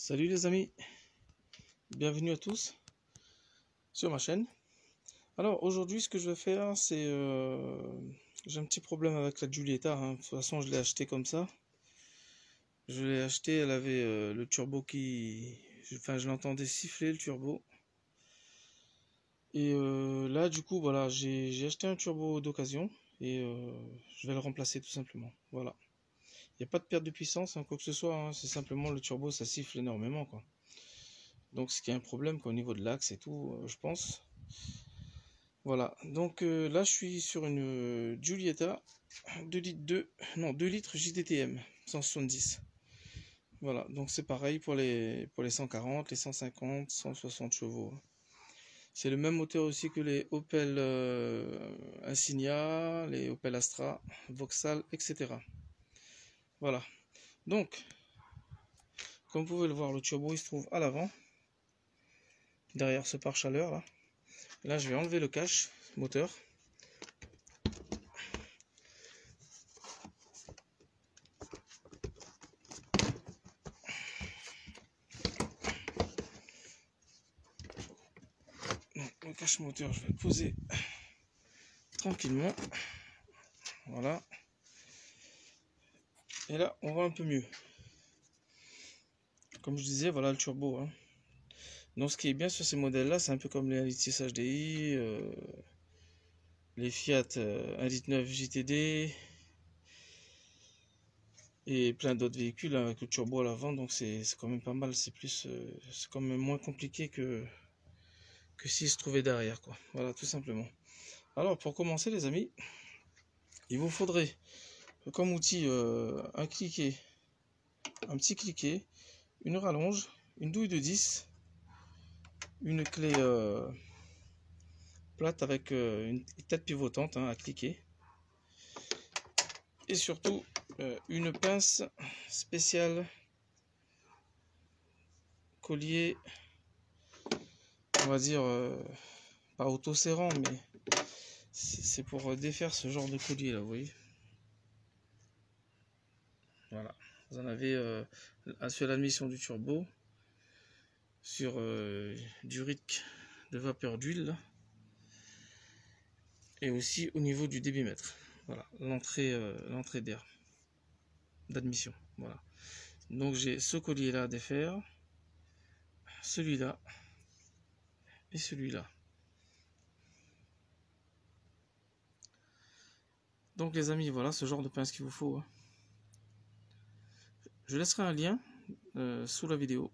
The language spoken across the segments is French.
Salut les amis, bienvenue à tous sur ma chaîne. Alors aujourd'hui ce que je vais faire c'est j'ai un petit problème avec la Giulietta, hein. De toute façon je l'ai acheté comme ça. Je l'ai acheté, elle avait le turbo qui... Enfin je l'entendais siffler le turbo. Et là du coup voilà, j'ai acheté un turbo d'occasion et je vais le remplacer tout simplement. Voilà. Il n'y a pas de perte de puissance, hein, quoi que ce soit, hein. C'est simplement le turbo, ça siffle énormément quoi. Donc ce qui est un problème quoi, au niveau de l'axe et tout, je pense. Voilà, donc là je suis sur une Giulietta 2 litres 2 litres JDTM 170. Voilà, donc c'est pareil pour les 140, les 150, 160 chevaux. C'est le même moteur aussi que les Opel Insignia, les Opel Astra, Vauxhall, etc. Voilà, donc comme vous pouvez le voir, le turbo il se trouve à l'avant, derrière ce pare-chaleur là. Là je vais enlever le cache moteur. Donc, le cache moteur je vais le poser tranquillement. Voilà. Et là on voit un peu mieux. Comme je disais, voilà le turbo, hein. Donc ce qui est bien sur ces modèles là, c'est un peu comme les 1.6 HDI, les Fiat 1.9 JTD et plein d'autres véhicules avec le turbo à l'avant. Donc c'est quand même pas mal, c'est plus c'est quand même moins compliqué que s'il se trouvait derrière quoi. Voilà, tout simplement. Alors pour commencer les amis, il vous faudrait comme outil un cliquet, un petit cliquet, une rallonge, une douille de 10, une clé plate avec une tête pivotante, hein, à cliquer, et surtout une pince spéciale collier, on va dire pas auto-serrant, mais c'est pour défaire ce genre de collier là, vous voyez. Voilà, vous en avez sur l'admission du turbo, sur du RIC de vapeur d'huile, et aussi au niveau du débitmètre. Voilà, l'entrée d'air d'admission. Voilà, donc j'ai ce collier là à défaire, celui-là et celui-là. Donc les amis, voilà ce genre de pince qu'il vous faut, hein. Je laisserai un lien sous la vidéo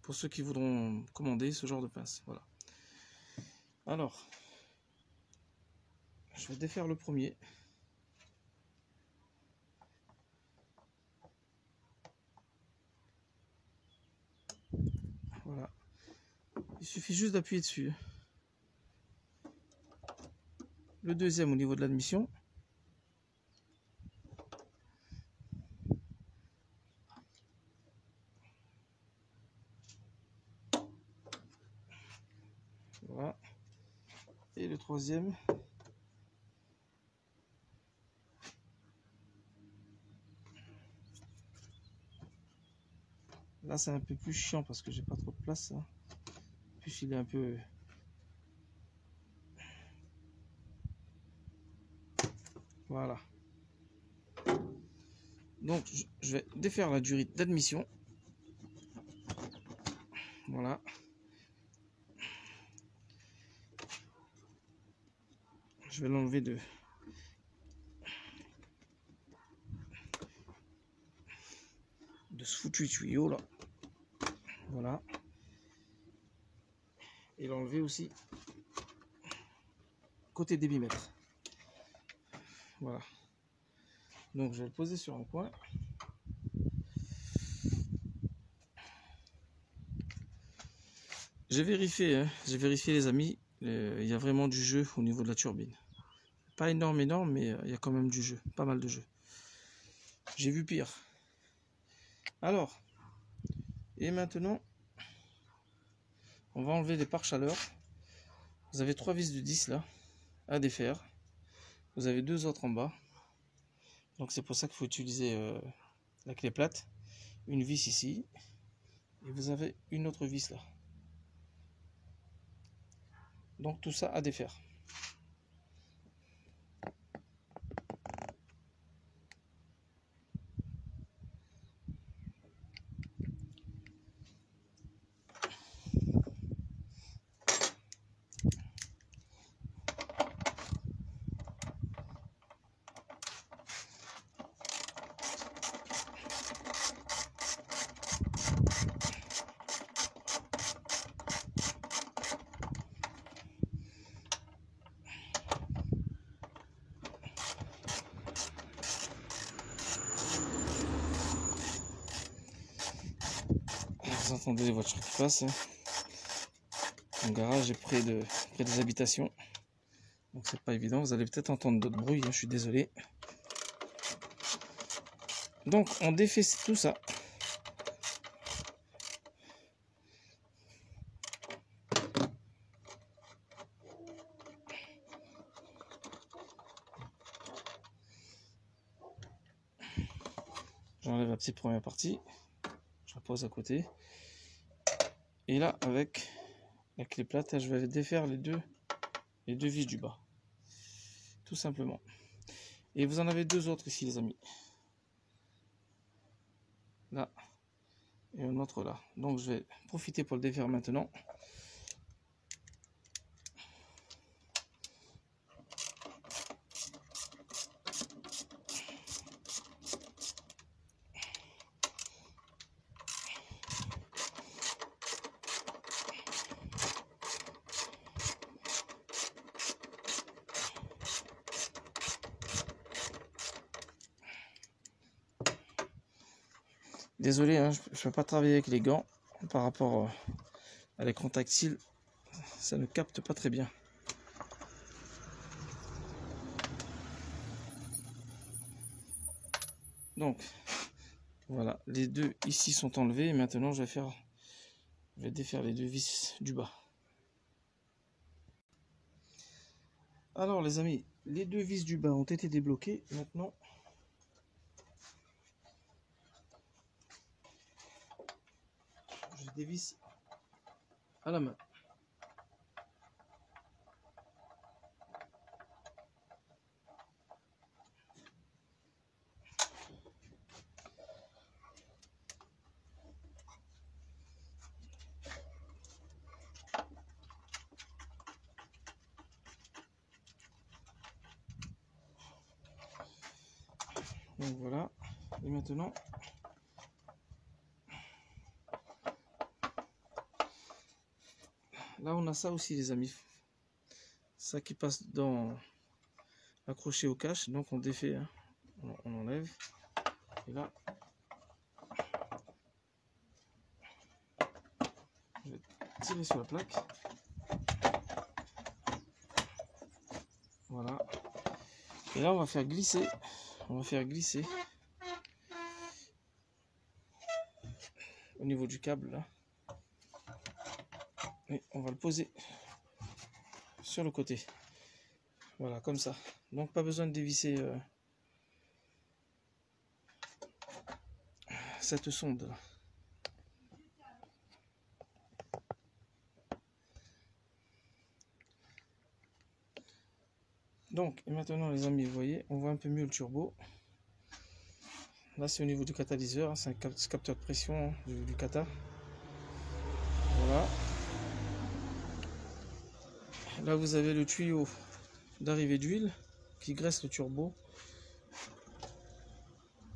pour ceux qui voudront commander ce genre de pince. Voilà. Alors, je vais défaire le premier. Voilà. Il suffit juste d'appuyer dessus. Le deuxième au niveau de l'admission. Voilà. Et le troisième. Là c'est un peu plus chiant parce que j'ai pas trop de place, hein. Puis il est un peu... Voilà. Donc je vais défaire la durite d'admission. Voilà. Je vais l'enlever de ce foutu tuyau là. Voilà. Et l'enlever aussi côté débitmètre. Voilà. Donc je vais le poser sur un coin. J'ai vérifié, hein, les amis, il y a vraiment du jeu au niveau de la turbine. Pas énorme, mais il y a quand même du jeu, pas mal de jeu. J'ai vu pire. Alors, et maintenant, on va enlever les pare-chaleurs. Vous avez 3 vis de 10 là, à défaire. Vous avez 2 autres en bas. Donc c'est pour ça qu'il faut utiliser la clé plate. une vis ici et vous avez une autre vis là. Donc tout ça à défaire. Vous entendez les voitures qui passent. Mon garage est près des habitations. Donc c'est pas évident. Vous allez peut-être entendre d'autres bruits. Je suis désolé. Donc on défait tout ça. J'enlève la petite première partie. Je la pose à côté. Et là, avec la clé plate, je vais défaire les deux vis du bas. Tout simplement. Et vous en avez deux autres ici, les amis. Là. Et un autre là. Donc je vais profiter pour le défaire maintenant. Désolé, hein, je ne peux pas travailler avec les gants par rapport à l'écran tactile, ça ne capte pas très bien. Donc voilà, les deux ici sont enlevés et maintenant je vais défaire les deux vis du bas. Alors les amis, les deux vis du bas ont été débloquées. Maintenant je dévisse à la main. Donc voilà, et maintenant là on a ça aussi les amis, ça qui passe dans accroché au cache, donc on défait, hein. On enlève, et là je vais tirer sur la plaque, voilà, et là on va faire glisser au niveau du câble là, et on va le poser sur le côté, voilà, comme ça. Donc pas besoin de dévisser cette sonde là. Donc et maintenant les amis, vous voyez, on voit un peu mieux le turbo. Là c'est au niveau du catalyseur, c'est un capteur de pression du cata. Voilà. Là vous avez le tuyau d'arrivée d'huile qui graisse le turbo.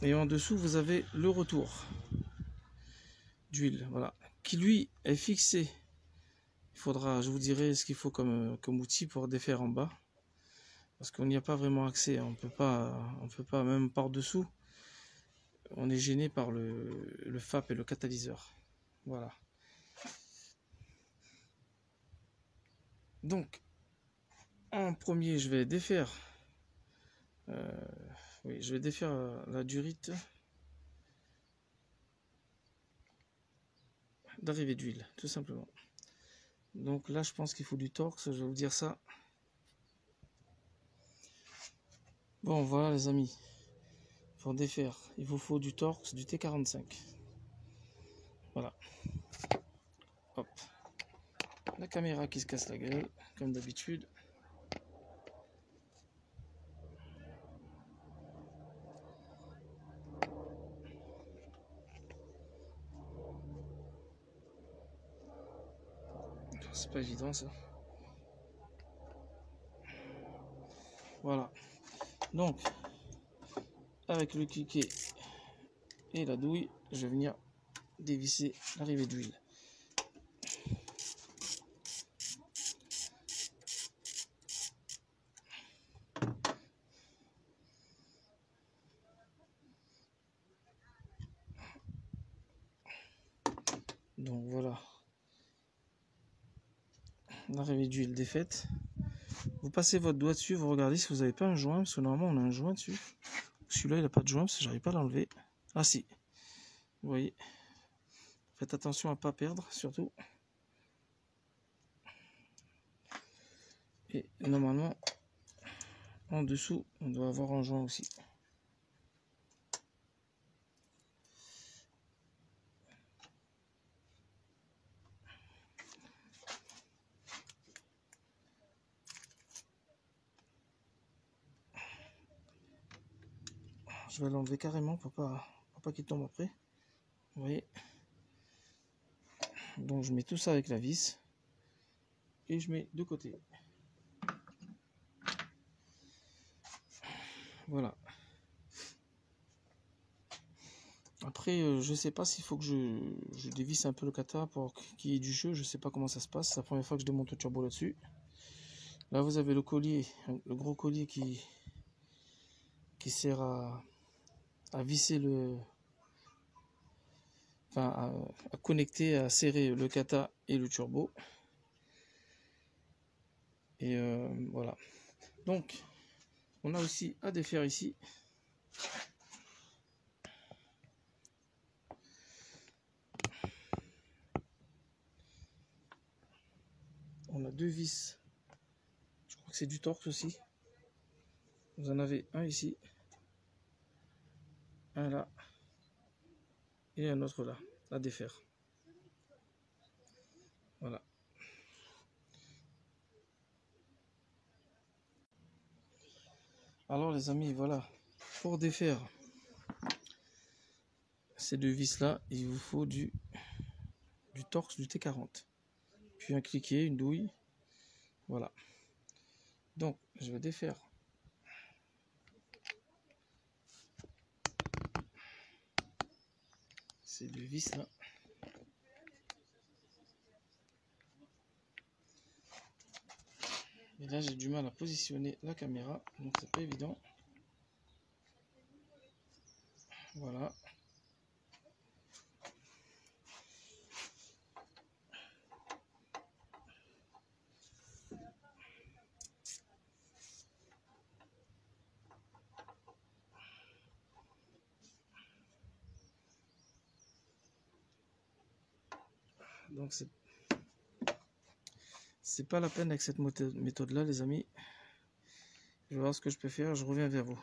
Et en dessous vous avez le retour d'huile, voilà, qui lui est fixé. Il faudra, je vous dirai ce qu'il faut comme outil pour défaire en bas. Parce qu'on n'y a pas vraiment accès, on peut pas même par dessous. On est gêné par le FAP et le catalyseur. Voilà. Donc, en premier, je vais défaire, la durite d'arrivée d'huile, tout simplement. Donc là, je pense qu'il faut du torx, je vais vous dire ça. Bon, voilà les amis. Pour défaire, il vous faut du torx, du T45. Voilà. Hop. La caméra qui se casse la gueule, comme d'habitude. C'est pas évident ça. Voilà. Donc, avec le cliquet et la douille, je vais venir dévisser l'arrivée d'huile. Donc voilà, l'arrivée d'huile défaite. Vous passez votre doigt dessus, vous regardez si vous n'avez pas un joint, parce que normalement on a un joint dessus. Celui-là il n'a pas de joint, parce que j'arrive pas à l'enlever. Ah si, vous voyez. Faites attention à ne pas perdre, surtout. Et normalement, en dessous, on doit avoir un joint aussi. Je vais l'enlever carrément pour pas qu'il tombe après. Vous voyez. Donc je mets tout ça avec la vis. Et je mets de côté. Voilà. Après, je sais pas s'il faut que je dévisse un peu le kata pour qu'il y ait du jeu. Je sais pas comment ça se passe. C'est la première fois que je démonte le turbo là-dessus. Là, vous avez le collier, le gros collier qui sert à visser à connecter, à serrer le kata et le turbo. Et voilà. Donc, on a aussi à défaire ici. On a deux vis. Je crois que c'est du torx aussi. Vous en avez un ici. Un là. Et un autre là. À défaire. Voilà. Alors les amis, voilà. Pour défaire ces deux vis là, il vous faut du torx, du T40. Puis un cliquet, une douille. Voilà. Donc, je vais défaire ces deux vis là. Et là, j'ai du mal à positionner la caméra, donc c'est pas évident. Voilà. Donc c'est pas la peine avec cette méthode là, les amis. Je vais voir ce que je peux faire, je reviens vers vous.